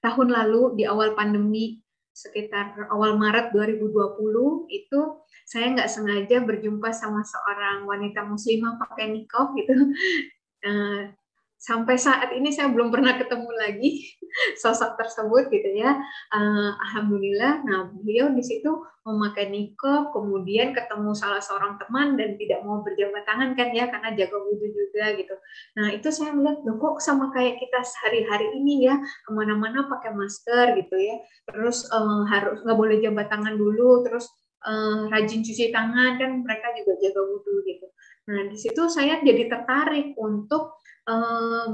tahun lalu di awal pandemi, sekitar awal Maret 2020 itu saya nggak sengaja berjumpa sama seorang wanita muslimah pakai niqab gitu. Uh, Sampai saat ini saya belum pernah ketemu lagi sosok tersebut gitu ya. Alhamdulillah. Nah, beliau di situ memakai niqab, kemudian ketemu salah seorang teman dan tidak mau berjabat tangan kan ya, karena jaga wudhu juga gitu. Nah, itu saya melihat, loh kok sama kayak kita sehari-hari ini ya, kemana-mana pakai masker gitu ya. Terus harus nggak boleh jabat tangan dulu, terus rajin cuci tangan kan, mereka juga jaga wudhu gitu. Nah, di situ saya jadi tertarik untuk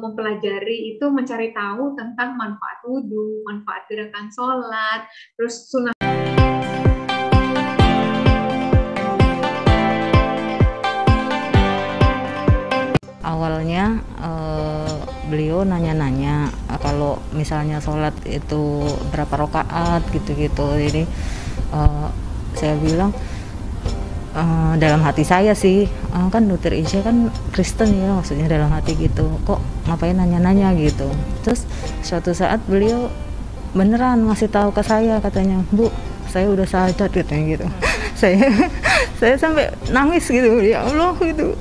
mempelajari itu, mencari tahu tentang manfaat wudhu, manfaat gerakan sholat, terus sunnah. Awalnya beliau nanya-nanya kalau misalnya sholat itu berapa rakaat gitu-gitu. Jadi saya bilang dalam hati saya sih, kan Dokter Isya kan Kristen ya, maksudnya dalam hati gitu, kok ngapain nanya-nanya gitu. Terus suatu saat beliau beneran ngasih tahu ke saya, katanya, Bu, saya udah sadar katanya gitu. saya sampai nangis gitu, ya Allah gitu.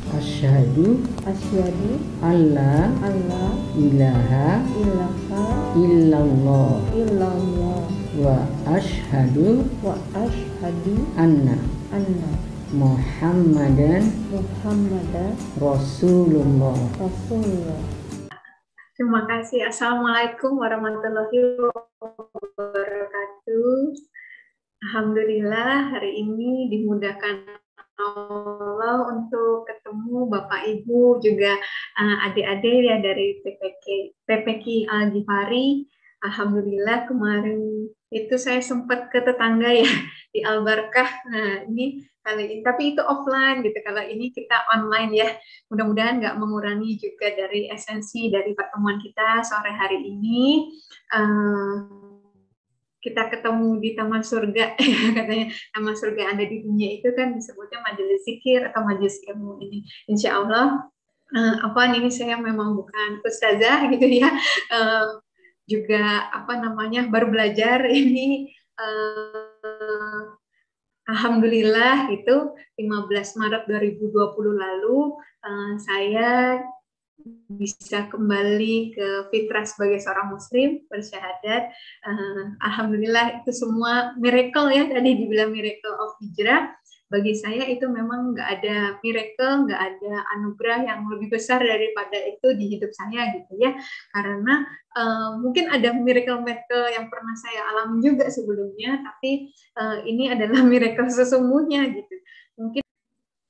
Asyhadu alla ilaha illallah wa asyhadu anna Muhammadan Rasulullah. Terima kasih. Assalamualaikum warahmatullahi wabarakatuh. Alhamdulillah hari ini dimudahkan Allah untuk ketemu Bapak Ibu, juga adik-adik ya dari PPK Al-Ghifari. Alhamdulillah kemarin itu saya sempat ke tetangga ya di Al-Barkah. Nah ini kali ini, tapi itu offline gitu. Kalau ini kita online ya. Mudah-mudahan nggak mengurangi juga dari esensi dari pertemuan kita sore hari ini. Kita ketemu di Taman Surga, katanya Taman Surga ada di dunia itu kan disebutnya majelis zikir atau majelis ilmu ini. Insya Allah, ini saya memang bukan ustazah gitu ya, juga baru belajar ini. Alhamdulillah itu 15 Maret 2020 lalu saya bisa kembali ke fitrah sebagai seorang muslim, bersyahadat. Alhamdulillah itu semua miracle ya, tadi dibilang miracle of hijrah. Bagi saya itu memang nggak ada miracle, nggak ada anugerah yang lebih besar daripada itu di hidup saya gitu ya. Karena mungkin ada miracle-miracle yang pernah saya alami juga sebelumnya, tapi ini adalah miracle sesungguhnya gitu. Mungkin,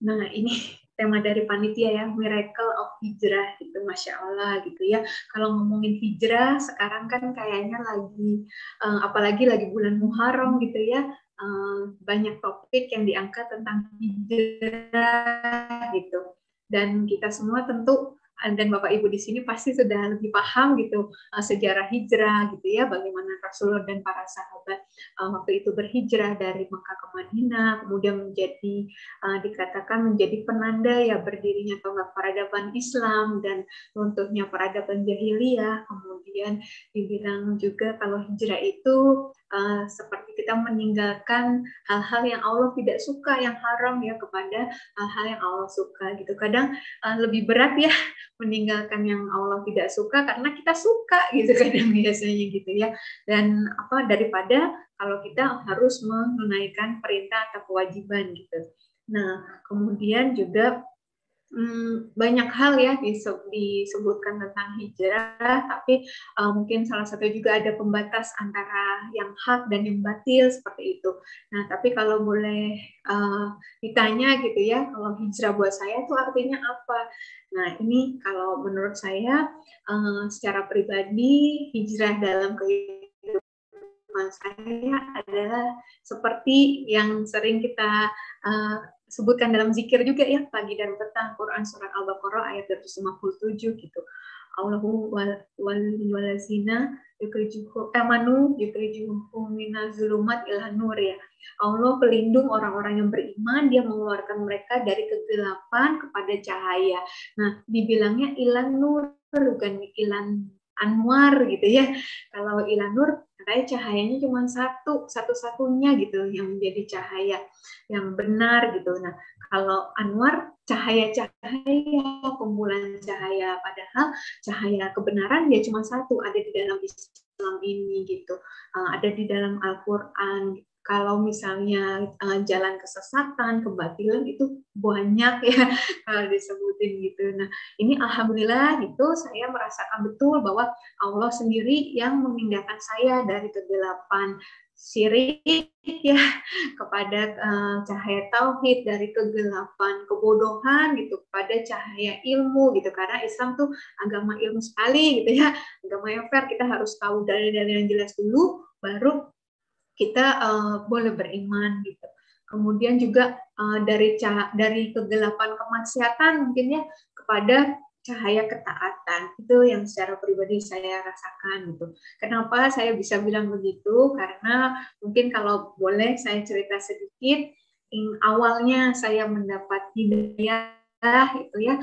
nah ini tema dari panitia ya, miracle of hijrah gitu, Masya Allah gitu ya. Kalau ngomongin hijrah sekarang kan kayaknya lagi, apalagi lagi bulan Muharram gitu ya, banyak topik yang diangkat tentang hijrah gitu. Dan kita semua tentu, dan Bapak Ibu di sini pasti sudah lebih paham gitu sejarah hijrah gitu ya, bagaimana Rasulullah dan para sahabat waktu itu berhijrah dari Mekah ke Madinah, kemudian menjadi dikatakan menjadi penanda ya berdirinya tonggak peradaban Islam dan runtuhnya peradaban jahiliyah. Kemudian dibilang juga kalau hijrah itu seperti kita meninggalkan hal-hal yang Allah tidak suka, yang haram ya, kepada hal-hal yang Allah suka gitu. Kadang lebih berat ya meninggalkan yang Allah tidak suka karena kita suka gitu kadang biasanya gitu ya. Dan daripada kalau kita harus menunaikan perintah atau kewajiban gitu. Nah, kemudian juga banyak hal ya disebutkan tentang hijrah, tapi mungkin salah satu juga ada pembatas antara yang hak dan yang batil seperti itu. Nah, tapi kalau boleh ditanya gitu ya, kalau hijrah buat saya itu artinya apa? Nah, ini kalau menurut saya secara pribadi, hijrah dalam kehidupan saya adalah seperti yang sering kita sebutkan dalam zikir juga ya, pagi dan petang, Quran surat Al-Baqarah ayat 257 gitu. Allahu walazina yukrijuhum minazulumat ilhan nur ya. Allah pelindung orang-orang yang beriman, dia mengeluarkan mereka dari kegelapan kepada cahaya. Nah, dibilangnya ilan nur, bukan ilan Anwar gitu ya. Kalau Ilanur katanya cahayanya cuma satu-satunya gitu yang menjadi cahaya yang benar gitu. Nah, kalau Anwar cahaya-cahaya, kumpulan cahaya, padahal cahaya kebenaran ya cuma satu, ada di dalam Islam ini gitu. Ada di dalam Al-Qur'an. Kalau misalnya jalan kesesatan, kebatilan itu banyak ya kalau disebutin gitu. Nah, ini alhamdulillah gitu saya merasakan betul bahwa Allah sendiri yang memindahkan saya dari kegelapan syirik ya kepada cahaya tauhid, dari kegelapan kebodohan gitu kepada cahaya ilmu gitu, karena Islam tuh agama ilmu sekali gitu ya, agama yang fair. Kita harus tahu dalil-dalil yang jelas dulu baru kita boleh beriman gitu. Kemudian juga dari kegelapan kemaksiatan mungkin ya kepada cahaya ketaatan. Itu yang secara pribadi saya rasakan gitu. Kenapa saya bisa bilang begitu? Karena mungkin kalau boleh saya cerita sedikit. Awalnya saya mendapat hidayah itu ya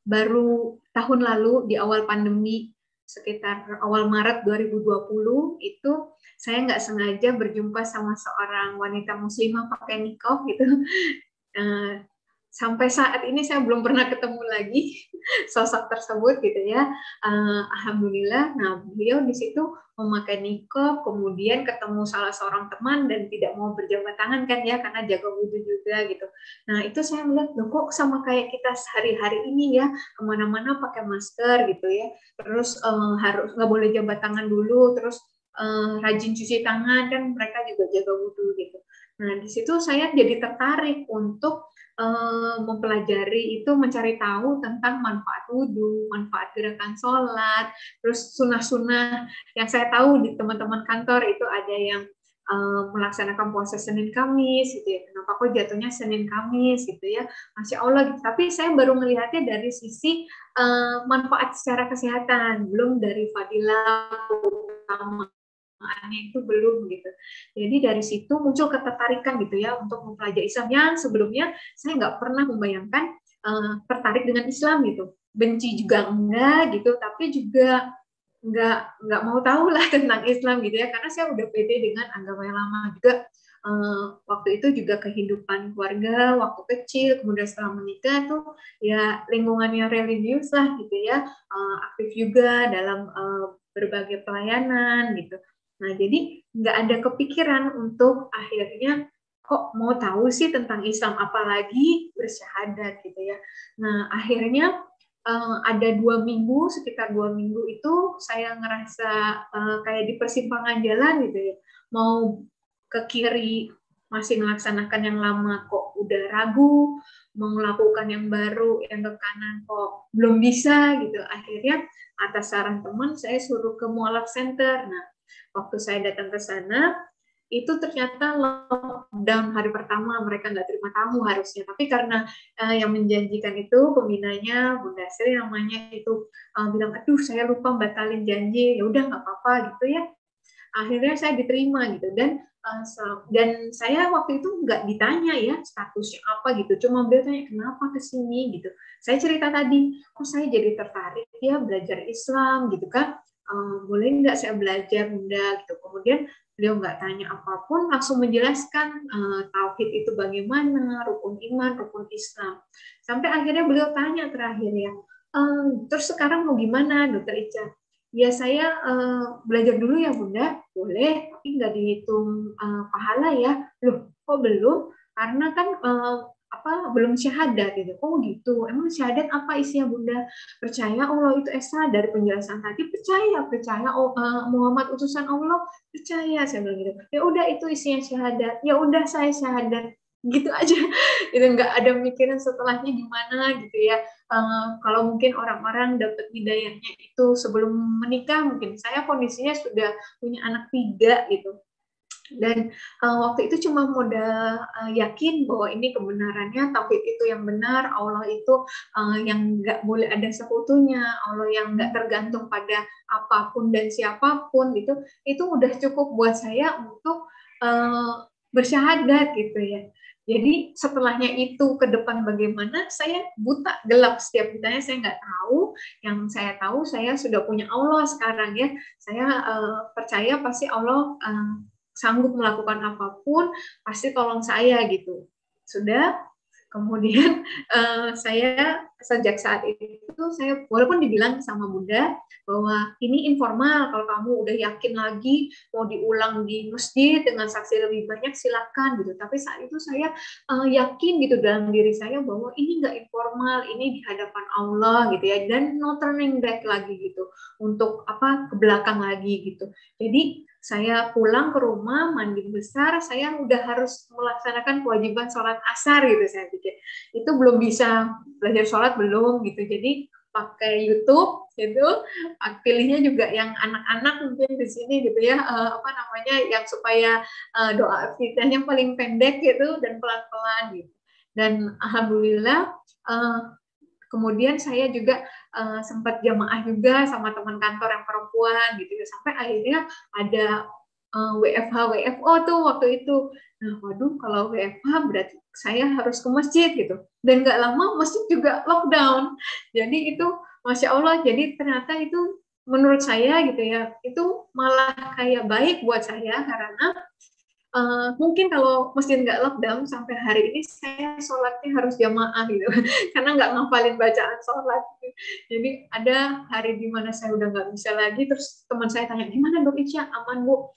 baru tahun lalu di awal pandemi, sekitar awal Maret 2020 itu saya nggak sengaja berjumpa sama seorang wanita muslimah pakai niqab gitu. Sampai saat ini saya belum pernah ketemu lagi sosok tersebut gitu ya. Alhamdulillah. Nah, beliau di situ memakai niqab, kemudian ketemu salah seorang teman dan tidak mau berjabat tangan kan ya, karena jaga wudhu juga gitu. Nah, itu saya melihat, loh kok sama kayak kita sehari-hari ini ya, kemana-mana pakai masker gitu ya. Terus harus nggak boleh jabat tangan dulu, terus rajin cuci tangan, kan mereka juga jaga wudhu gitu. Nah, di situ saya jadi tertarik untuk mempelajari itu, mencari tahu tentang manfaat wudhu, manfaat gerakan sholat, terus sunnah-sunnah yang saya tahu di teman-teman kantor itu ada yang melaksanakan puasa Senin Kamis gitu ya. Kenapa kok jatuhnya Senin Kamis gitu ya? Masya Allah gitu. Tapi saya baru melihatnya dari sisi manfaat secara kesehatan, belum dari fadilah utama itu belum gitu. Jadi dari situ muncul ketertarikan gitu ya untuk mempelajari Islam yang sebelumnya saya nggak pernah membayangkan tertarik dengan Islam gitu. Benci juga enggak gitu, tapi juga nggak mau tahu lah tentang Islam gitu ya, karena saya udah pede dengan agama yang lama juga. Waktu itu juga kehidupan keluarga waktu kecil, kemudian setelah menikah tuh ya lingkungannya religius lah gitu ya, aktif juga dalam berbagai pelayanan gitu. Nah, jadi nggak ada kepikiran untuk akhirnya kok mau tahu sih tentang Islam, apalagi bersyahadat gitu ya. Nah, akhirnya ada 2 minggu, sekitar 2 minggu itu saya ngerasa kayak di persimpangan jalan gitu ya. Mau ke kiri masih melaksanakan yang lama kok udah ragu, mau melakukan yang baru, yang ke kanan kok belum bisa gitu. Akhirnya atas saran teman saya suruh ke Mualaf Center. Nah, waktu saya datang ke sana, itu ternyata lockdown hari pertama, mereka nggak terima tamu harusnya. Tapi karena yang menjanjikan itu pembinanya Bunda Sri namanya itu bilang, aduh saya lupa batalin janji, ya udah nggak apa-apa gitu ya. Akhirnya saya diterima gitu, dan saya waktu itu nggak ditanya ya statusnya apa gitu, cuma beliau tanya kenapa kesini gitu. Saya cerita tadi, kok saya jadi tertarik ya belajar Islam gitu kan, boleh nggak saya belajar Bunda gitu. Kemudian beliau nggak tanya apapun, langsung menjelaskan tauhid itu bagaimana, rukun iman, rukun Islam. Sampai akhirnya beliau tanya terakhir ya, terus sekarang mau gimana Dokter Ica? Ya saya belajar dulu ya Bunda, boleh, tapi nggak dihitung pahala ya. Loh, kok belum? Karena kan belum syahadat gitu. Oh gitu. Emang syahadat apa isinya Bunda? Percaya Allah itu esa, dari penjelasan tadi percaya Muhammad utusan Allah, percaya, saya bilang gitu. Ya udah itu isinya syahadat. Ya udah saya syahadat. Gitu aja. Itu nggak ada mikirin setelahnya gimana gitu ya. Kalau mungkin orang-orang dapat hidayahnya itu sebelum menikah, mungkin saya kondisinya sudah punya anak 3 gitu. Dan waktu itu cuma modal yakin bahwa ini kebenarannya, tauhid itu yang benar, Allah itu yang nggak boleh ada sekutunya, Allah yang nggak tergantung pada apapun dan siapapun gitu. Itu udah cukup buat saya untuk bersyahadat gitu ya. Jadi setelahnya itu ke depan bagaimana, saya buta, gelap setiap ditanya, saya nggak tahu. Yang saya tahu saya sudah punya Allah sekarang ya. Saya percaya pasti Allah sanggup melakukan apapun, pasti tolong saya gitu. Sudah. Kemudian saya sejak saat itu saya walaupun dibilang sama Bunda bahwa ini informal, kalau kamu udah yakin lagi mau diulang di masjid dengan saksi lebih banyak silakan gitu. Tapi saat itu saya yakin gitu dalam diri saya bahwa ini nggak informal, ini di hadapan Allah gitu ya, dan no turning back lagi gitu untuk apa ke belakang lagi gitu. Jadi saya pulang ke rumah, mandi besar, saya udah harus melaksanakan kewajiban sholat asar gitu saya pikir. Itu belum bisa belajar sholat belum gitu. Jadi pakai YouTube gitu, pilihnya juga yang anak-anak mungkin di sini gitu ya, apa namanya yang supaya doa iftitahnya paling pendek gitu dan pelan-pelan gitu. Dan alhamdulillah kemudian saya juga sempat jamaah juga sama teman kantor yang perempuan gitu ya, sampai akhirnya ada WFH WFO tuh waktu itu. Nah, waduh kalau WFH berarti saya harus ke masjid gitu. Dan nggak lama masjid juga lockdown. Jadi itu Masya Allah, jadi ternyata itu menurut saya gitu ya, itu malah kayak baik buat saya karena mungkin kalau masjid nggak lockdown sampai hari ini saya sholatnya harus jamaah gitu karena nggak ngapalin bacaan sholat gitu. Jadi ada hari di mana saya udah nggak bisa lagi, terus teman saya tanya gimana dok Isya, aman bu?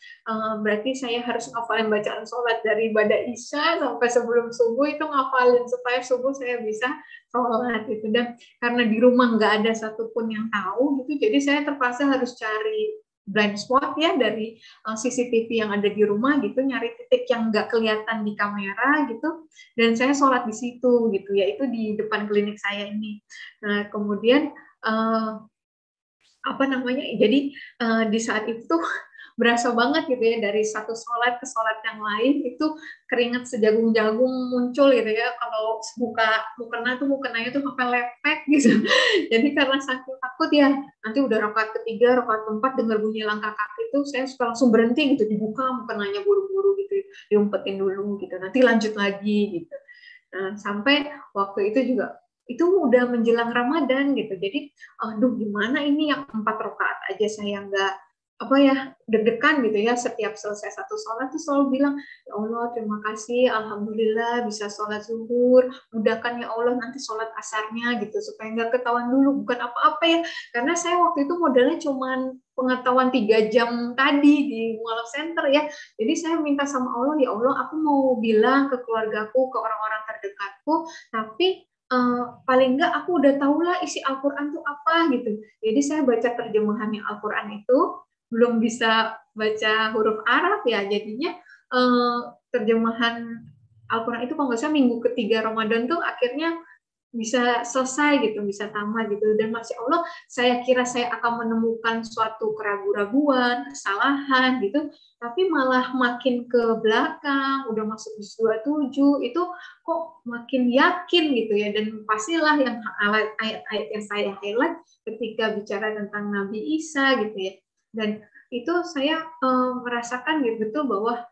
Berarti saya harus ngapalin bacaan sholat dari ibadah Isya sampai sebelum subuh itu ngapalin supaya subuh saya bisa sholat gitu. Dan karena di rumah nggak ada satupun yang tahu gitu, jadi saya terpaksa harus cari blind spot ya dari CCTV yang ada di rumah gitu, nyari titik yang nggak kelihatan di kamera gitu, dan saya sholat di situ gitu ya, itu di depan klinik saya ini. Nah kemudian apa namanya, jadi di saat itu berasa banget gitu ya, dari satu sholat ke sholat yang lain itu keringat sejagung-jagung muncul gitu ya, kalau mukenanya tuh sampai lepek gitu. Jadi karena saking takut ya, nanti udah rakaat ketiga, rakaat keempat dengar bunyi langkah kaki itu saya suka langsung berhenti gitu, dibuka mukenanya buru-buru gitu, diumpetin dulu gitu, nanti lanjut lagi gitu. Nah, sampai waktu itu juga itu udah menjelang Ramadan gitu, jadi aduh gimana ini yang 4 rakaat aja saya nggak apa ya, deg-degan gitu ya, setiap selesai satu sholat tuh selalu bilang ya Allah terima kasih, alhamdulillah bisa sholat zuhur, mudahkan ya Allah nanti sholat asarnya gitu supaya nggak ketahuan dulu, bukan apa-apa ya, karena saya waktu itu modalnya cuman pengetahuan 3 jam tadi di Mualaf Center ya, jadi saya minta sama Allah, ya Allah aku mau bilang ke keluargaku, ke orang-orang terdekatku, tapi paling enggak aku udah tahu lah isi Al-Quran itu apa gitu. Jadi saya baca terjemahannya Al-Quran itu, belum bisa baca huruf Arab ya, jadinya terjemahan Al-Quran itu kalau nggak salah minggu ketiga Ramadan tuh akhirnya bisa selesai gitu, bisa tamat gitu. Dan Masya Allah, saya kira saya akan menemukan suatu keraguan-raguan, kesalahan gitu, tapi malah makin ke belakang, udah masuk di 27, itu kok makin yakin gitu ya. Dan pastilah yang ayat-ayat yang saya highlight ketika bicara tentang Nabi Isa gitu ya. Dan itu saya merasakan gitu betul bahwa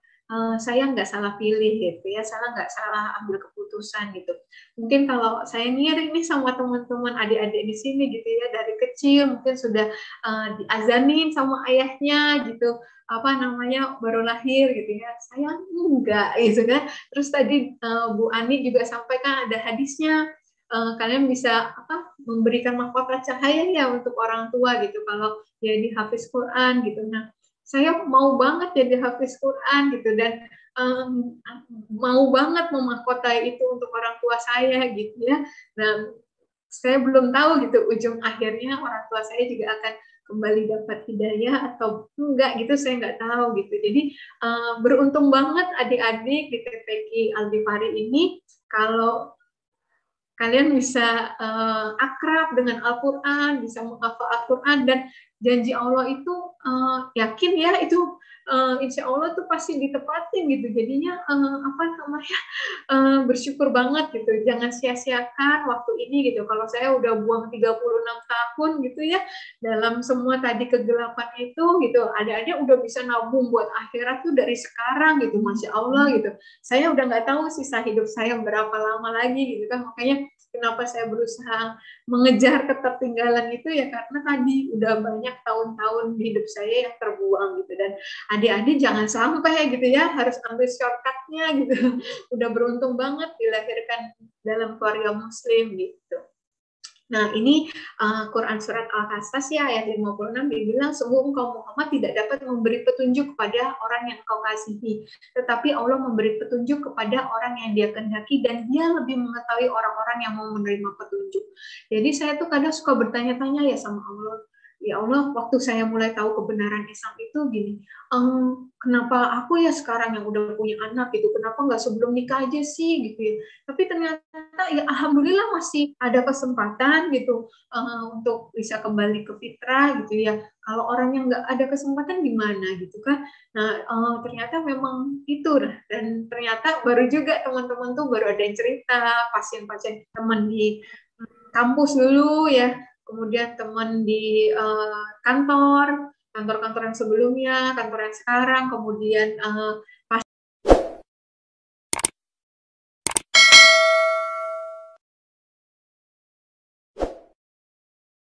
saya nggak salah pilih gitu ya, saya nggak salah ambil keputusan gitu. Mungkin kalau saya ngiri nih sama teman-teman adik-adik di sini gitu ya, dari kecil mungkin sudah diazanin sama ayahnya gitu, apa namanya baru lahir gitu ya, saya enggak gitu kan. Terus tadi Bu Ani juga sampaikan ada hadisnya, kalian bisa apa memberikan mahkota cahaya ya untuk orang tua gitu kalau jadi hafiz Quran gitu. Nah saya mau banget jadi hafiz Quran gitu, dan mau banget memahkotai itu untuk orang tua saya gitu ya. Nah, saya belum tahu gitu ujung akhirnya orang tua saya juga akan kembali dapat hidayah atau enggak gitu, saya nggak tahu gitu. Jadi beruntung banget adik-adik di TPQ Al-Ghifari ini kalau kalian bisa akrab dengan Al-Quran, bisa menghafal Al-Quran, dan janji Allah itu yakin ya itu insya Allah tuh pasti ditepatin gitu. Jadinya apa namanya, bersyukur banget gitu. Jangan sia-siakan waktu ini gitu. Kalau saya udah buang 36 tahun gitu ya dalam semua tadi kegelapan itu gitu. Ada-ada udah bisa nabung buat akhirat tuh dari sekarang gitu. Masya Allah gitu. Saya udah nggak tahu sisa hidup saya berapa lama lagi gitu kan. Makanya kenapa saya berusaha mengejar ketertinggalan itu ya karena tadi udah banyak tahun-tahun di hidup saya yang terbuang gitu. Dan adik-adik jangan sampai gitu ya harus ambil shortcutnya gitu. Udah beruntung banget dilahirkan dalam keluarga muslim gitu. Nah, ini Quran Surat Al-Qasas ya, ayat 56 dibilang, sungguh engkau Muhammad tidak dapat memberi petunjuk kepada orang yang engkau kasihi, tetapi Allah memberi petunjuk kepada orang yang dia kehendaki, dan dia lebih mengetahui orang-orang yang mau menerima petunjuk. Jadi saya tuh kadang suka bertanya-tanya ya sama Allah, ya Allah, waktu saya mulai tahu kebenaran Islam itu gini, kenapa aku ya sekarang yang udah punya anak gitu, kenapa nggak sebelum nikah aja sih gitu ya. Tapi ternyata ya alhamdulillah masih ada kesempatan gitu untuk bisa kembali ke fitrah gitu ya. Kalau orang yang nggak ada kesempatan gimana gitu kan. Nah ternyata memang itu, dan ternyata baru juga teman-teman tuh baru ada yang cerita pasien-pasien teman di kampus dulu ya, kemudian teman di kantor yang sebelumnya, kantor yang sekarang, kemudian